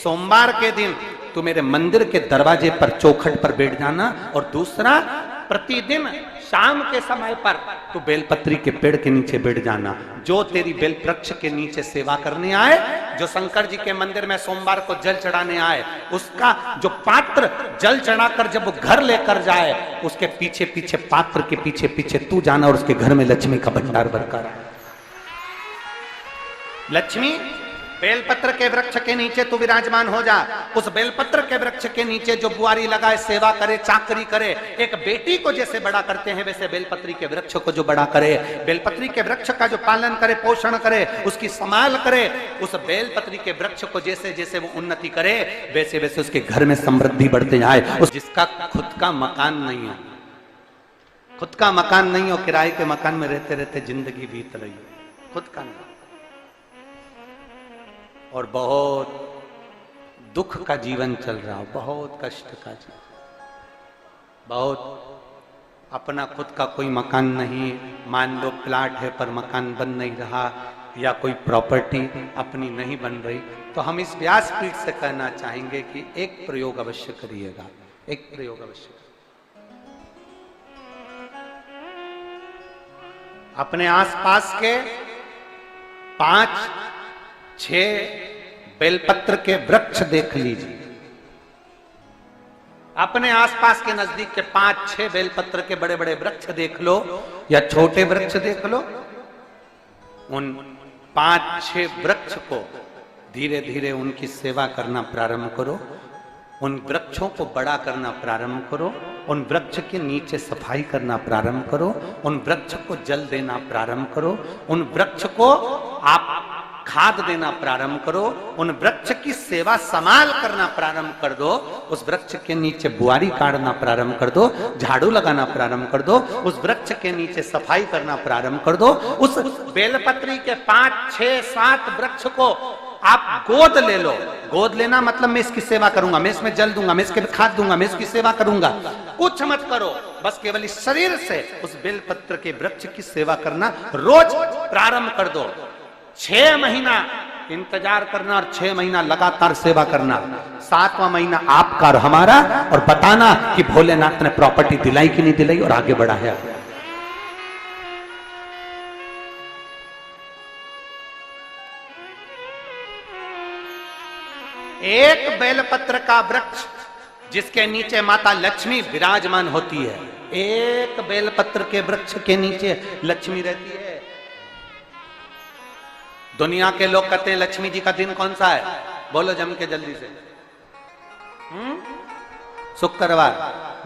सोमवार के दिन तू मेरे मंदिर के दरवाजे पर चौखट पर बैठ जाना, और दूसरा प्रतिदिन शाम के समय पर तू बेलपत्री के पेड़ के नीचे बैठ जाना। जो तेरी बेल वृक्ष के नीचे सेवा करने आए, जो शंकर जी के मंदिर में सोमवार को जल चढ़ाने आए, उसका जो पात्र जल चढ़ाकर जब वो घर लेकर जाए, उसके पीछे पीछे, पात्र के पीछे पीछे तू जाना, और उसके घर में लक्ष्मी का भंडार भरकर आए। लक्ष्मी बेलपत्र के वृक्ष के नीचे तू विराजमान हो जा। उस बेलपत्र के वृक्ष के नीचे जो बुआरी लगाए, सेवा करे, चाकरी करे, एक बेटी को जैसे बड़ा करते हैं वैसे बेलपत्री के वृक्ष को जो बड़ा करे, बेलपत्री के वृक्ष का जो पालन करे, पोषण करे, उसकी संभाल करे, उस बेलपत्री के वृक्ष को जैसे जैसे वो उन्नति करे, वैसे वैसे उसके घर में समृद्धि बढ़ते जाए। उस जिसका खुद का मकान नहीं हो, खुद का मकान नहीं हो, किराए के मकान में रहते रहते जिंदगी बीत रही हो, खुद का नहीं, और बहुत दुख का जीवन चल रहा हो, बहुत कष्ट का जीवन, बहुत अपना खुद का कोई मकान नहीं, मान लो प्लाट है पर मकान बन नहीं रहा, या कोई प्रॉपर्टी अपनी नहीं बन रही, तो हम इस व्यासपीठ से कहना चाहेंगे कि एक प्रयोग अवश्य करिएगा, एक प्रयोग अवश्य। अपने आसपास के 5-6 बेलपत्र के वृक्ष देख लीजिए, अपने आसपास के नजदीक के 5-6 बेलपत्र के बड़े बड़े वृक्ष देख लो, या छोटे वृक्ष देख लो। उन 5-6 वृक्ष को धीरे धीरे उनकी सेवा करना प्रारंभ करो, उन वृक्षों को बड़ा करना प्रारंभ करो, उन वृक्ष के नीचे सफाई करना प्रारंभ करो, उन वृक्ष को जल देना प्रारंभ करो, उन वृक्ष को आप खाद देना प्रारंभ करो, उन वृक्ष की सेवा संभाल करना प्रारंभ कर दो, उस वृक्ष के नीचे बुआरी काटना प्रारंभ कर दो, झाड़ू लगाना प्रारंभ कर दो, उस वृक्ष के नीचे सफाई करना प्रारंभ कर दो। उस बेलपत्री के 5-6-7 वृक्ष को आप गोद ले लो। गोद लेना मतलब मैं इसकी सेवा करूंगा, मैं इसमें जल दूंगा, मैं इसके खाद दूंगा, मैं इसकी सेवा करूंगा, कुछ मत करो, बस केवल इस शरीर से उस बेलपत्र के वृक्ष की सेवा करना रोज प्रारंभ कर दो। 6 महीना इंतजार करना और 6 महीना लगातार सेवा करना, 7वां महीना आपका और हमारा, और बताना कि भोलेनाथ ने प्रॉपर्टी दिलाई कि नहीं दिलाई और आगे बढ़ा है। एक बेलपत्र का वृक्ष जिसके नीचे माता लक्ष्मी विराजमान होती है, एक बेलपत्र के वृक्ष के नीचे लक्ष्मी रहती है। दुनिया के लोग कहते हैं लक्ष्मी जी का दिन कौन सा है, बोलो जम के जल्दी से। शुक्रवार।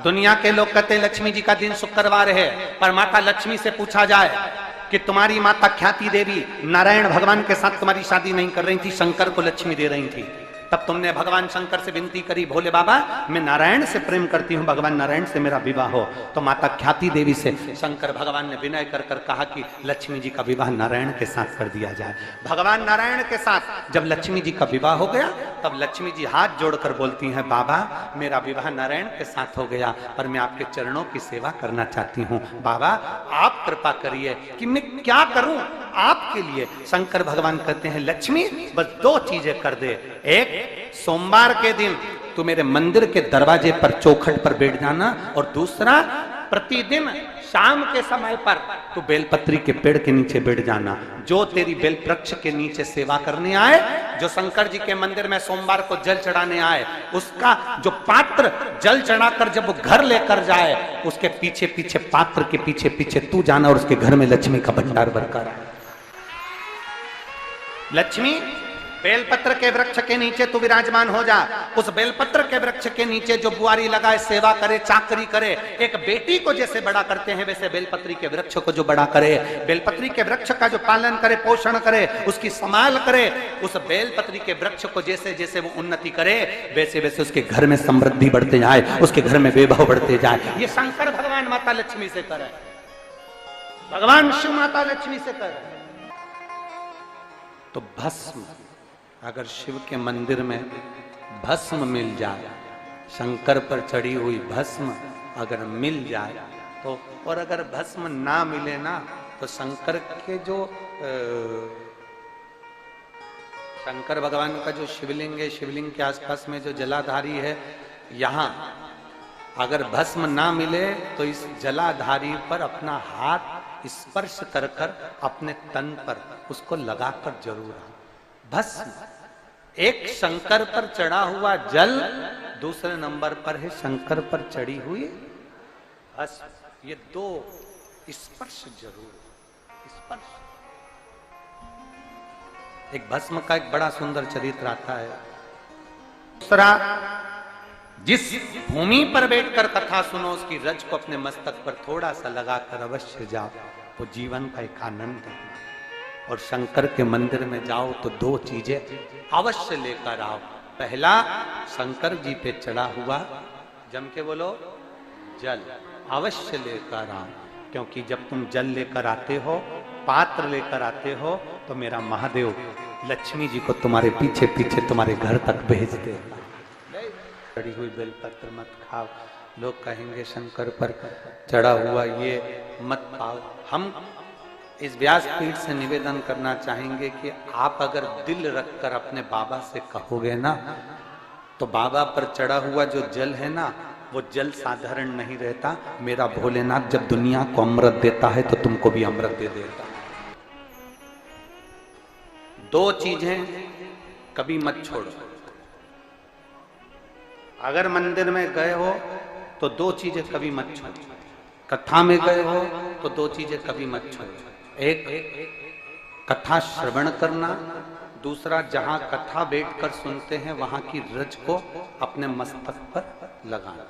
दुनिया के लोग कहते हैं लक्ष्मी जी का दिन शुक्रवार है, पर माता लक्ष्मी से पूछा जाए कि तुम्हारी माता ख्याति देवी नारायण भगवान के साथ तुम्हारी शादी नहीं कर रही थी, शंकर को लक्ष्मी दे रही थी, तब तुमने भगवान शंकर से विनती करी, भोले बाबा मैं नारायण से प्रेम करती हूँ, भगवान नारायण से मेरा विवाह हो। तो माता ख्याति देवी से शंकर भगवान ने विनय कर कर कहा कि लक्ष्मी जी का विवाह नारायण के साथ कर दिया जाए। भगवान नारायण के साथ जब लक्ष्मी जी का विवाह हो गया, तब लक्ष्मी जी हाथ जोड़कर बोलती हैं, बाबा मेरा विवाह नारायण के साथ हो गया, पर मैं आपके चरणों की सेवा करना चाहती हूँ, बाबा आप कृपा करिए कि मैं क्या करूं आपके लिए। शंकर भगवान कहते हैं, लक्ष्मी बस 2 चीजें कर दे, एक सोमवार के दिन तू मेरे मंदिर के दरवाजे पर चौखट पर बैठ जाना, और दूसरा प्रतिदिन शाम के समय पर तू बेलपत्री के पेड़ के नीचे बैठ जाना। जो तेरी बेल वृक्ष के नीचे सेवा करने आए, जो शंकर जी के मंदिर में सोमवार को जल चढ़ाने आए, उसका जो पात्र जल चढ़ाकर जब वो घर लेकर जाए, उसके पीछे पीछे, पात्र के पीछे पीछे तू जाना, और उसके घर में लक्ष्मी का भंडार भरकर आए। लक्ष्मी बेलपत्र के वृक्ष के नीचे तू विराजमान हो जा। उस बेलपत्र के वृक्ष के नीचे जो बुआरी लगाए, सेवा करे, चाकरी करे, एक बेटी को जैसे बड़ा करते हैं वैसे बेलपत्री के वृक्ष को जो बड़ा करे, बेलपत्री के वृक्ष का जो पालन करे, पोषण करे, उसकी संभाल करे, उस बेलपत्री के वृक्ष को जैसे जैसे वो उन्नति करे, वैसे वैसे उसके घर में समृद्धि बढ़ते जाए, उसके घर में वैभव बढ़ते जाए। ये शंकर भगवान माता लक्ष्मी से करे, भगवान शिव माता लक्ष्मी से करे। तो भस्म, अगर शिव के मंदिर में भस्म मिल जाए, शंकर पर चढ़ी हुई भस्म अगर मिल जाए तो, और अगर भस्म ना मिले ना, तो शंकर के जो शंकर भगवान का जो शिवलिंग है, शिवलिंग के आसपास में जो जलाधारी है, यहाँ अगर भस्म ना मिले तो इस जलाधारी पर अपना हाथ स्पर्श कर कर अपने तन पर उसको लगाकर जरूर आओ। भस्म एक शंकर पर चढ़ा हुआ जल, दूसरे नंबर पर है शंकर पर चढ़ी हुई भस्म। ये दो स्पर्श जरूर, स्पर्श। एक भस्म का एक बड़ा सुंदर चरित्र आता है। दूसरा, जिस भूमि पर बैठकर कथा सुनो उसकी रज को अपने मस्तक पर थोड़ा सा लगाकर अवश्य जाओ, तो जीवन का एक आनंद है। और शंकर के मंदिर में जाओ तो दो चीजें अवश्य लेकर आओ। पहला, शंकर जी पे चढ़ा हुआ, जम के बोलो, जल अवश्य लेकर आओ। क्योंकि जब तुम जल लेकर आते हो, पात्र लेकर आते हो, तो मेरा महादेव लक्ष्मी जी को तुम्हारे पीछे पीछे तुम्हारे घर तक भेज देगा। चढ़ी हुई बेलपत्र मत खाओ, लोग कहेंगे शंकर पर चढ़ा हुआ ये मत खाओ। हम इस व्यासपीठ से निवेदन करना चाहेंगे कि आप अगर दिल रखकर अपने बाबा से कहोगे ना, तो बाबा पर चढ़ा हुआ जो जल है ना, वो जल साधारण नहीं रहता। मेरा भोलेनाथ जब दुनिया को अमृत देता है तो तुमको भी अमृत दे देता है। दो चीजें कभी मत छोड़ो। अगर मंदिर में गए हो तो दो चीजें कभी मत छोड़ो। कथा में गए हो तो दो चीजें कभी मत छोड़ो। एक, कथा श्रवण करना। दूसरा, जहां कथा बैठकर सुनते हैं वहां की रज को अपने मस्तक पर लगाना।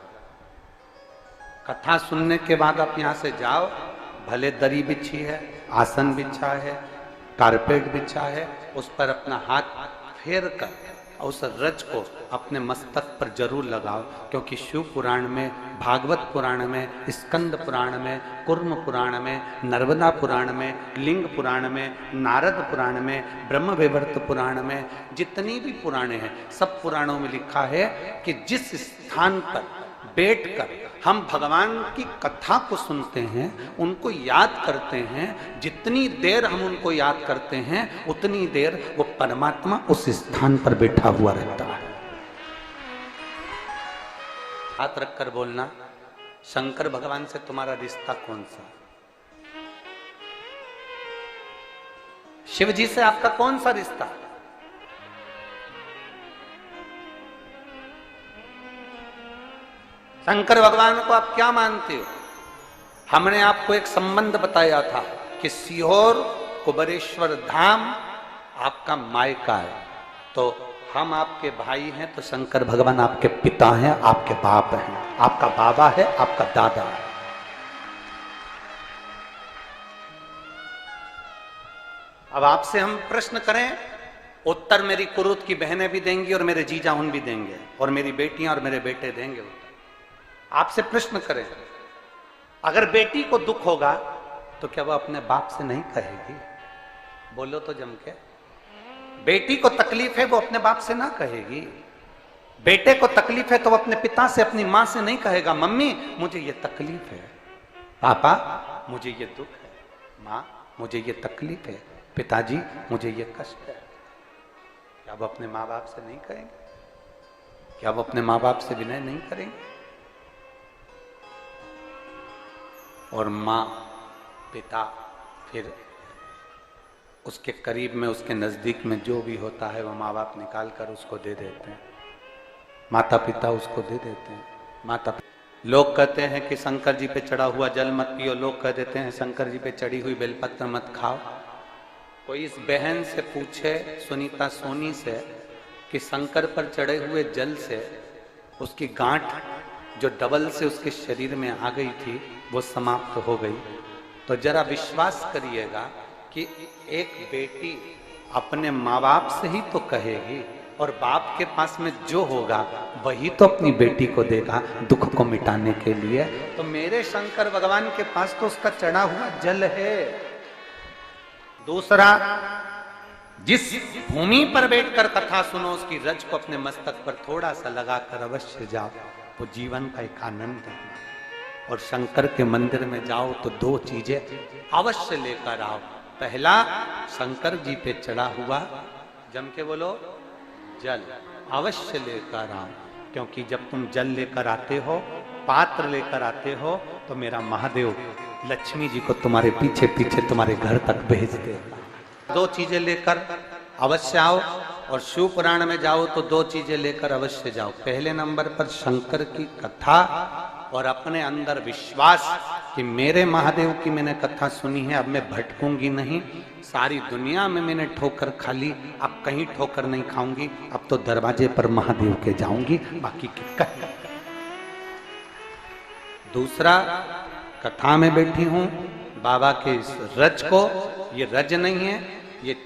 कथा सुनने के बाद आप यहां से जाओ, भले दरी बिछी है, आसन बिछा है, कारपेट बिछा है, उस पर अपना हाथ फेर कर उस रज को अपने मस्तक पर जरूर लगाओ। क्योंकि शिव पुराण में, भागवत पुराण में, स्कंद पुराण में, कुर्म पुराण में, नर्मदा पुराण में, लिंग पुराण में, नारद पुराण में, ब्रह्म वैवर्त पुराण में, जितनी भी पुराणे हैं, सब पुराणों में लिखा है कि जिस स्थान पर बैठकर हम भगवान की कथा को सुनते हैं, उनको याद करते हैं, जितनी देर हम उनको याद करते हैं उतनी देर वो परमात्मा उस स्थान पर बैठा हुआ रहता है। हाथ रखकर बोलना, शंकर भगवान से तुम्हारा रिश्ता कौन सा? शिव जी से आपका कौन सा रिश्ता? शंकर भगवान को आप क्या मानते हो? हमने आपको एक संबंध बताया था कि सीहोर कुबेरेश्वर धाम आपका मायका है, तो हम आपके भाई हैं, तो शंकर भगवान आपके पिता हैं, आपके बाप हैं, आपका बाबा है, आपका दादा है। अब आपसे हम प्रश्न करें, उत्तर मेरी कुरुत की बहनें भी देंगी और मेरे जीजा उन भी देंगे, और मेरी बेटियां और मेरे बेटे देंगे। आपसे प्रश्न करें, अगर बेटी को दुख होगा तो क्या वो अपने बाप से नहीं कहेगी? बोलो तो जम के। बेटी को तकलीफ है, वो अपने बाप से ना कहेगी। बेटे को तकलीफ है तो वो अपने पिता से, अपनी मां से नहीं कहेगा, मम्मी मुझे ये तकलीफ है, पापा मुझे ये दुख है, मां मुझे ये तकलीफ है, पिताजी मुझे ये कष्ट है। क्या वो अपने माँ बाप से नहीं कहेंगे? क्या वो अपने माँ बाप से विनय नहीं करेंगे? और माँ, पिता, फिर उसके करीब में, उसके नजदीक में जो भी होता है वो माँ बाप निकाल कर उसको दे देते हैं, माता पिता उसको दे देते हैं। माता लोग कहते हैं कि शंकर जी पे चढ़ा हुआ जल मत पियो, लोग कह देते हैं शंकर जी पे चढ़ी हुई बेलपत्र मत खाओ। कोई इस बहन से पूछे, सुनीता सोनी से, कि शंकर पर चढ़े हुए जल से उसकी गांठ जो डबल से उसके शरीर में आ गई थी वो समाप्त हो गई, तो जरा विश्वास करिएगा कि एक बेटी अपने माँ बाप से ही तो कहेगी, और बाप के पास में जो होगा वही तो अपनी बेटी को देगा दुख को मिटाने के लिए। तो मेरे शंकर भगवान के पास तो उसका चढ़ा हुआ जल है। दूसरा, जिस भूमि पर बैठकर कथा सुनो उसकी रज को अपने मस्तक पर थोड़ा सा लगाकर अवश्य जाओ, तो जीवन का एक आनंद है। और शंकर के मंदिर में जाओ तो दो चीजें अवश्य लेकर आओ। पहला, शंकर जी पे चढ़ा हुआ जम के बोलो, जल अवश्य लेकर आओ, क्योंकि जब तुम जल लेकर आते हो, पात्र लेकर आते हो, तो मेरा महादेव लक्ष्मी जी को तुम्हारे पीछे पीछे तुम्हारे घर तक भेज देगा। दो चीजें लेकर अवश्य आओ, और शिव पुराण में जाओ तो दो चीजें लेकर अवश्य जाओ। पहले नंबर पर शंकर की कथा और अपने अंदर विश्वास कि मेरे महादेव की मैंने कथा सुनी है, अब मैं भटकूंगी नहीं। सारी दुनिया में मैंने ठोकर खा ली, अब कहीं ठोकर नहीं खाऊंगी, अब तो दरवाजे पर महादेव के जाऊंगी, बाकी की कहीं। दूसरा, कथा में बैठी हूं बाबा के इस रज को, ये रज नहीं है, ये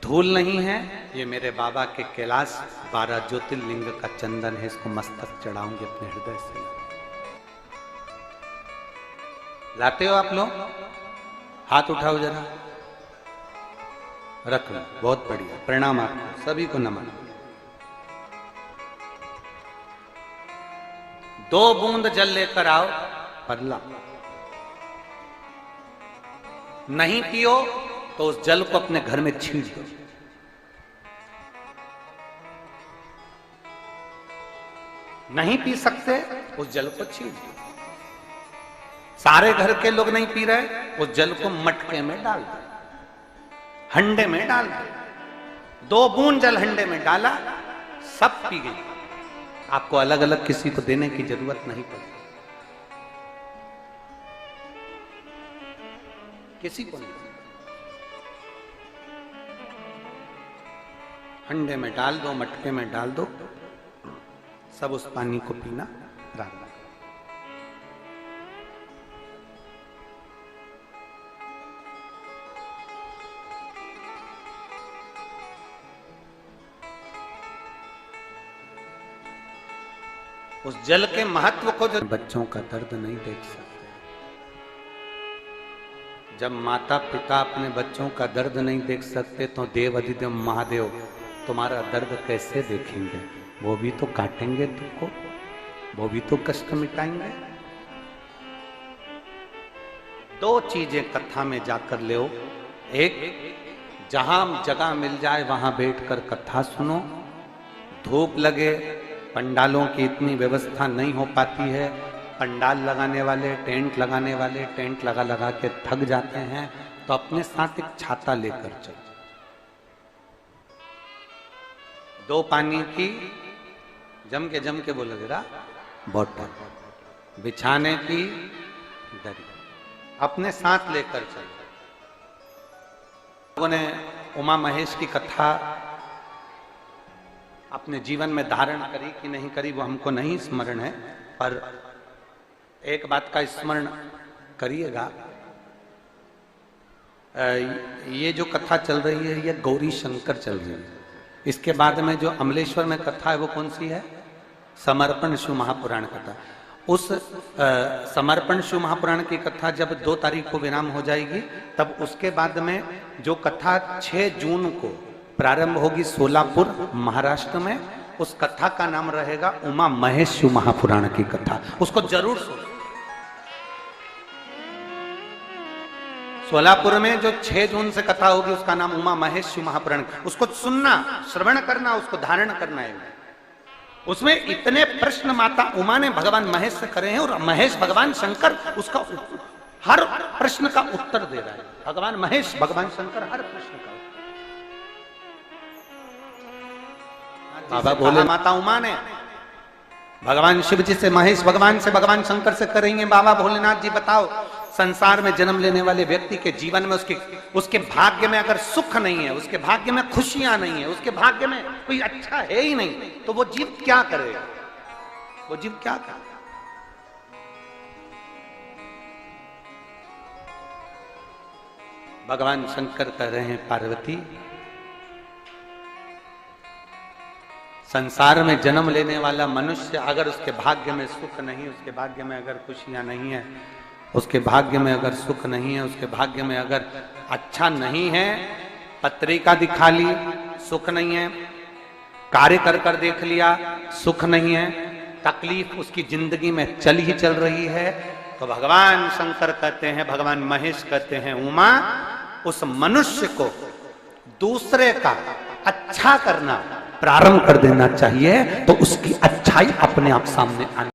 धूल नहीं है, ये मेरे बाबा के कैलाश 12 ज्योतिर्लिंग का चंदन है, इसको मस्तक चढ़ाऊंगी अपने हृदय से। लाते हो आप लोग? हाथ उठाओ जरा, रख लो, बहुत बढ़िया, प्रणाम आपको सभी को, नमन। 2 बूंद जल लेकर आओ, पगला नहीं पियो तो उस जल को अपने घर में छींट दो। नहीं पी सकते, उस जल को छींट दो। सारे घर के लोग नहीं पी रहे, उस जल को मटके में डाल दो, हंडे में डाल दो। 2 बूंद जल हंडे में डाला, सब पी गई। आपको अलग अलग किसी को देने की जरूरत नहीं पड़ी, किसी को नहीं। हंडे में डाल दो, मटके में डाल दो, सब उस पानी को पीना प्रारंभ। उस जल के महत्व को जो बच्चों का दर्द नहीं देख सकते, जब माता पिता अपने बच्चों का दर्द नहीं देख सकते, तो देव अधिदेव महादेव तुम्हारा दर्द कैसे देखेंगे? वो भी तो काटेंगे तुमको, वो भी तो कष्ट मिटाएंगे। 2 चीजें कथा में जाकर ले, एक जहां जगह मिल जाए वहां बैठकर कथा सुनो। धूप लगे, पंडालों की इतनी व्यवस्था नहीं हो पाती है, पंडाल लगाने वाले, टेंट लगाने वाले टेंट लगा लगा के थक जाते हैं, तो अपने साथ एक छाता लेकर चलो। 2 पानी की जम के बोलो जरा, बोतल, बिछाने की दरी अपने साथ लेकर चलो। लोगों ने उमा महेश की कथा अपने जीवन में धारण करी कि नहीं करी वो हमको नहीं स्मरण है, पर एक बात का स्मरण करिएगा, ये जो कथा चल रही है ये गौरी शंकर चल रही है। इसके बाद में जो अमलेश्वर में कथा है वो कौन सी है? समर्पण शिव महापुराण कथा। उस समर्पण शिव महापुराण की कथा जब 2 तारीख को विराम हो जाएगी, तब उसके बाद में जो कथा 6 जून को प्रारंभ होगी सोलापुर महाराष्ट्र में, उस कथा का नाम रहेगा उमा महेश शिव महापुराण की कथा। उसको जरूर सुनो। सोलापुर में जो 6 जून से कथा होगी उसका नाम उमा महेश शिव महापुराण, उसको सुनना, श्रवण करना, उसको धारण करना है। उसमें इतने प्रश्न माता उमा ने भगवान महेश से करे हैं, और महेश भगवान शंकर उसका हर प्रश्न का उत्तर दे रहा है। भगवान महेश भगवान शंकर हर प्रश्न का। बाबा बोले माता उमा ने भगवान शिव जी से, महेश भगवान से, भगवान शंकर से करेंगे, बाबा भोलेनाथ जी बताओ, संसार में जन्म लेने वाले व्यक्ति के जीवन में उसके भाग्य में अगर सुख नहीं है, उसके भाग्य में खुशियां नहीं है, उसके भाग्य में कोई अच्छा है ही नहीं, तो वो जीव क्या करेगा? वो जीव क्या करेगा? भगवान शंकर कह रहे हैं, पार्वती, संसार में जन्म लेने वाला मनुष्य अगर उसके भाग्य में सुख नहीं, उसके भाग्य में अगर खुशियां नहीं है, उसके भाग्य में अगर सुख नहीं है, उसके भाग्य में अगर अच्छा नहीं है, पत्रिका दिखा ली सुख नहीं है, कार्य कर कर देख लिया सुख नहीं है, तकलीफ उसकी जिंदगी में चल ही चल रही है, तो भगवान शंकर कहते हैं, भगवान महेश कहते हैं, उमा, उस मनुष्य को दूसरे का अच्छा करना प्रारंभ कर देना चाहिए, तो उसकी अच्छाई अपने आप सामने आने